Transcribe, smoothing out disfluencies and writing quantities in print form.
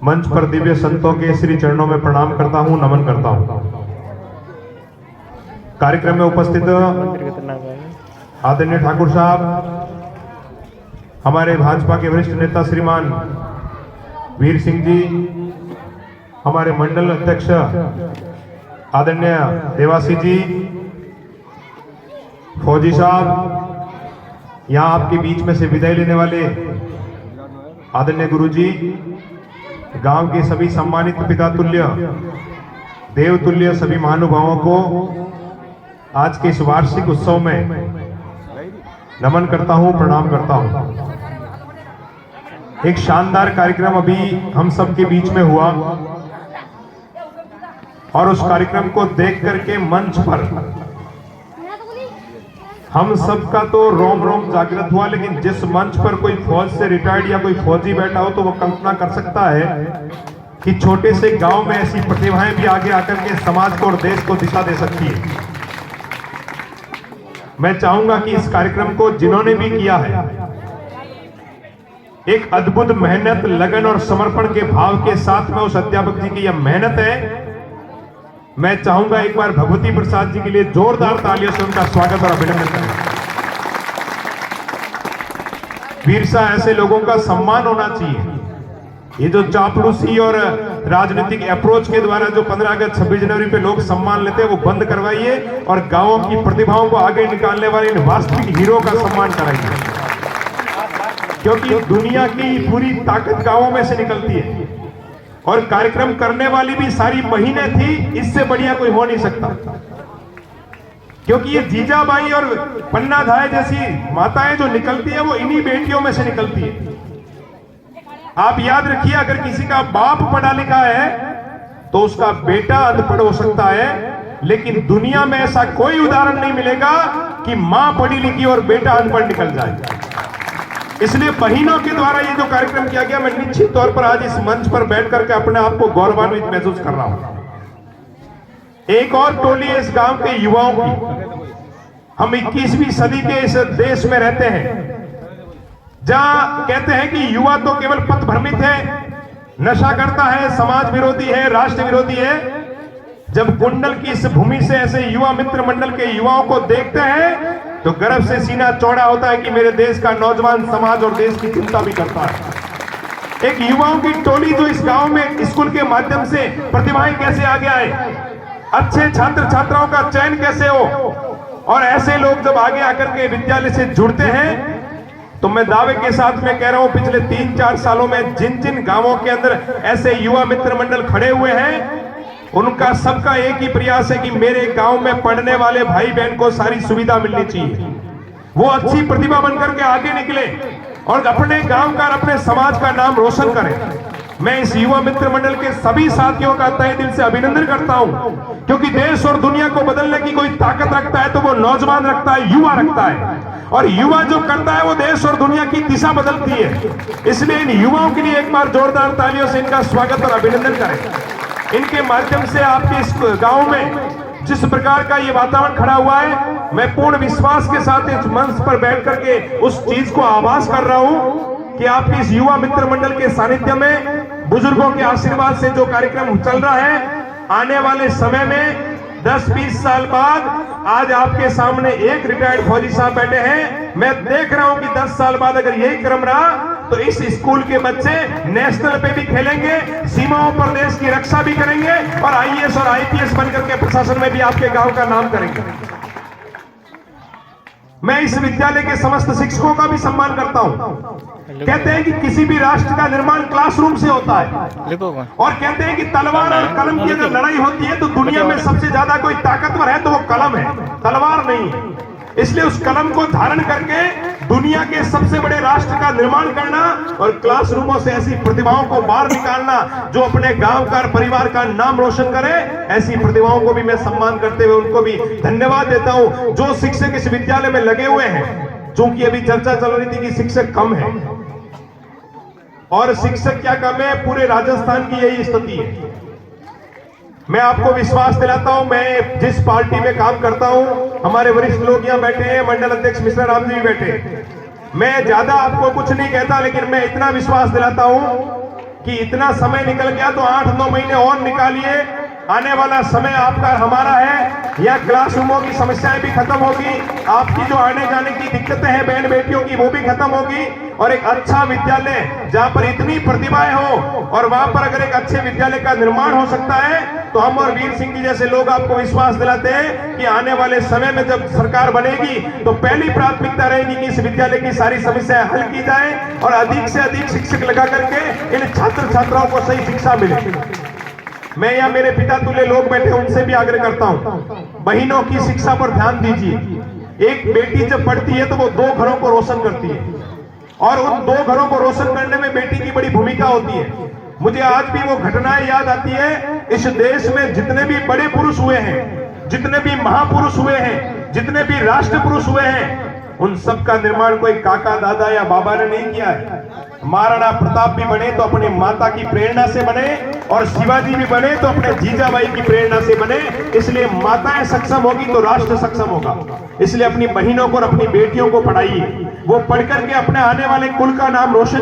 मंच पर दिव्य संतों के श्री चरणों में प्रणाम करता हूं, नमन करता हूं। कार्यक्रम में उपस्थित आदरणीय ठाकुर साहब, हमारे भाजपा के वरिष्ठ नेता श्रीमान वीर सिंह जी, हमारे मंडल अध्यक्ष आदरणीय देवासी जी, फौजी साहब, यहां आपके बीच में से विदाई लेने वाले आदरणीय गुरुजी, गांव के सभी सम्मानित पिता तुल्य देव तुल्य सभी महानुभावों को आज के इस वार्षिक उत्सव में नमन करता हूं, प्रणाम करता हूं। एक शानदार कार्यक्रम अभी हम सब के बीच में हुआ और उस कार्यक्रम को देख करके मंच पर हम सबका तो रोम रोम जागृत हुआ, लेकिन जिस मंच पर कोई फौज से रिटायर्ड या कोई फौजी बैठा हो तो वो कल्पना कर सकता है कि छोटे से गांव में ऐसी प्रतिभाएं भी आगे आकर के समाज को और देश को दिशा दे सकती है। मैं चाहूंगा कि इस कार्यक्रम को जिन्होंने भी किया है, एक अद्भुत मेहनत, लगन और समर्पण के भाव के साथ में उस अध्यापक जी की यह मेहनत है। मैं चाहूंगा एक बार भगवती प्रसाद जी के लिए जोरदार तालियों से उनका स्वागत और अभिनंदन करें। वीरसा ऐसे लोगों का सम्मान होना चाहिए। ये जो चापलूसी और राजनीतिक अप्रोच के द्वारा जो 15 अगस्त 26 जनवरी पे लोग सम्मान लेते हैं, वो बंद करवाइए और गांवों की प्रतिभाओं को आगे निकालने वाले इन वास्तविक हीरो का सम्मान कराइए, क्योंकि दुनिया की पूरी ताकत गांवों में से निकलती है। और कार्यक्रम करने वाली भी सारी महीने थी, इससे बढ़िया कोई हो नहीं सकता, क्योंकि ये जीजाबाई और पन्ना धाय जैसी माताएं जो निकलती है वो इन्हीं बेटियों में से निकलती है। आप याद रखिए, अगर किसी का बाप पढ़ा लिखा है तो उसका बेटा अनपढ़ हो सकता है, लेकिन दुनिया में ऐसा कोई उदाहरण नहीं मिलेगा कि मां पढ़ी लिखी और बेटा अनपढ़ निकल जाए। इसलिए बहनों के द्वारा ये जो कार्यक्रम किया गया, मैं निश्चित तौर पर आज इस मंच पर बैठ करके अपने आप को गौरवान्वित महसूस कर रहा हूं। एक और टोली है इस गांव के युवाओं की। हम 21वीं सदी के इस देश में रहते हैं जहां कहते हैं कि युवा तो केवल पथ भ्रमित है, नशा करता है, समाज विरोधी है, राष्ट्र विरोधी है। जब कुंडल की इस भूमि से ऐसे युवा मित्र मंडल के युवाओं को देखते हैं तो गर्व से सीना चौड़ा होता है कि मेरे देश का नौजवान समाज और देश की चिंता भी करता है। एक युवाओं की टोली जो इस गांव में स्कूल के माध्यम से प्रतिभाएं कैसे आगे आए, अच्छे छात्र छात्राओं का चयन कैसे हो, और ऐसे लोग जब आगे आकर के विद्यालय से जुड़ते हैं तो मैं दावे के साथ में कह रहा हूं, पिछले 3-4 सालों में जिन जिन गांवों के अंदर ऐसे युवा मित्र मंडल खड़े हुए हैं, उनका सबका एक ही प्रयास है कि मेरे गांव में पढ़ने वाले भाई बहन को सारी सुविधा मिलनी चाहिए, वो अच्छी प्रतिभा बनकर के आगे निकले और अपने गांव का, अपने समाज का नाम रोशन करें। मैं इस युवा मित्र मंडल के सभी साथियों का तहे दिल से अभिनंदन करता हूं, क्योंकि देश और दुनिया को बदलने की कोई ताकत रखता है तो वो नौजवान रखता है, युवा रखता है, और युवा जो करता है वो देश और दुनिया की दिशा बदलती है। इसलिए इन युवाओं के लिए एक बार जोरदार तालियों से इनका स्वागत और अभिनंदन करें। इनके माध्यम से आपके इस गांव में जिस प्रकार का ये वातावरण खड़ा हुआ है, मैं पूर्ण विश्वास के साथ इस मंच पर बैठ करके उस चीज को आभास कर रहा हूं कि आपके इस युवा मित्र मंडल के सानिध्य में, बुजुर्गों के आशीर्वाद से जो कार्यक्रम चल रहा है, आने वाले समय में 10-20 साल बाद आज आपके सामने एक रिटायर्ड फौजी साहब बैठे हैं। मैं देख रहा हूं कि 10 साल बाद अगर यही क्रम रहा तो इस स्कूल के बच्चे नेशनल पे भी खेलेंगे, सीमाओं पर देश की रक्षा भी करेंगे और आईएएस और आईपीएस बनकर के प्रशासन में भी आपके गांव का नाम करेंगे। मैं इस विद्यालय के समस्त शिक्षकों का भी सम्मान करता हूं। कहते हैं कि किसी भी राष्ट्र का निर्माण क्लासरूम से होता है, और कहते हैं कि तलवार और कलम की अगर लड़ाई होती है तो दुनिया में सबसे ज्यादा कोई ताकतवर है तो वो कलम है, तलवार नहीं है। इसलिए उस कलम को धारण करके दुनिया के सबसे बड़े राष्ट्र का निर्माण करना और क्लासरूमों से ऐसी प्रतिभाओं को बाहर निकालना जो अपने गांव का, परिवार का नाम रोशन करे, ऐसी प्रतिभाओं को भी मैं सम्मान करते हुए उनको भी धन्यवाद देता हूं जो शिक्षक इस विद्यालय में लगे हुए हैं। चूंकि अभी चर्चा चल रही थी कि शिक्षक कम है, और शिक्षक क्या कम है, पूरे राजस्थान की यही स्थिति है। मैं आपको विश्वास दिलाता हूं, मैं जिस पार्टी में काम करता हूं, हमारे वरिष्ठ लोग यहाँ बैठे हैं, मंडल अध्यक्ष मिश्रा राम जी भी बैठे हैं। मैं ज्यादा आपको कुछ नहीं कहता, लेकिन मैं इतना विश्वास दिलाता हूं कि इतना समय निकल गया तो 8-9 महीने और निकालिए, आने वाला समय आपका हमारा है। यह क्लासरूमों की समस्याएं भी खत्म होगी, आपकी जो आने जाने की दिक्कतें हैं बहन बेटियों की वो भी खत्म होगी, और एक अच्छा विद्यालय जहां पर इतनी प्रतिभाएं हो और वहां पर अगर एक अच्छे विद्यालय का निर्माण हो सकता है तो हम और वीर सिंह जी जैसे लोग आपको विश्वास दिलाते हैं कि आने वाले समय में जब सरकार बनेगी तो पहली प्राथमिकता रहेगी कि इस विद्यालय की सारी समस्याएं हल की जाए और अधिक से अधिक शिक्षक लगा करके इन छात्र छात्राओं को सही शिक्षा मिले। मैं यहाँ मेरे पिता तुल्य लोग बैठे उनसे भी आग्रह करता हूँ, बहनों की शिक्षा पर ध्यान दीजिए। एक बेटी जब पढ़ती है तो वो 2 घरों को रोशन करती है, और उन 2 घरों को रोशन करने में बेटी की बड़ी भूमिका होती है। मुझे आज भी वो घटनाएं याद आती है, इस देश में जितने भी बड़े पुरुष हुए हैं, जितने भी महापुरुष हुए हैं, जितने भी राष्ट्र पुरुष हुए हैं, उन सब का निर्माण कोई काका दादा या बाबा ने नहीं किया है। महाराणा प्रताप भी बने तो अपनी माता की प्रेरणा से बने, और शिवाजी भी बने तो अपने जीजाबाई की प्रेरणा से बने। इसलिए माताएं सक्षम होगी तो राष्ट्र सक्षम होगा। इसलिए अपनी बहनों को और अपनी बेटियों को पढ़ाइए, वो पढ़ करके अपने आने वाले कुल का नाम रोशन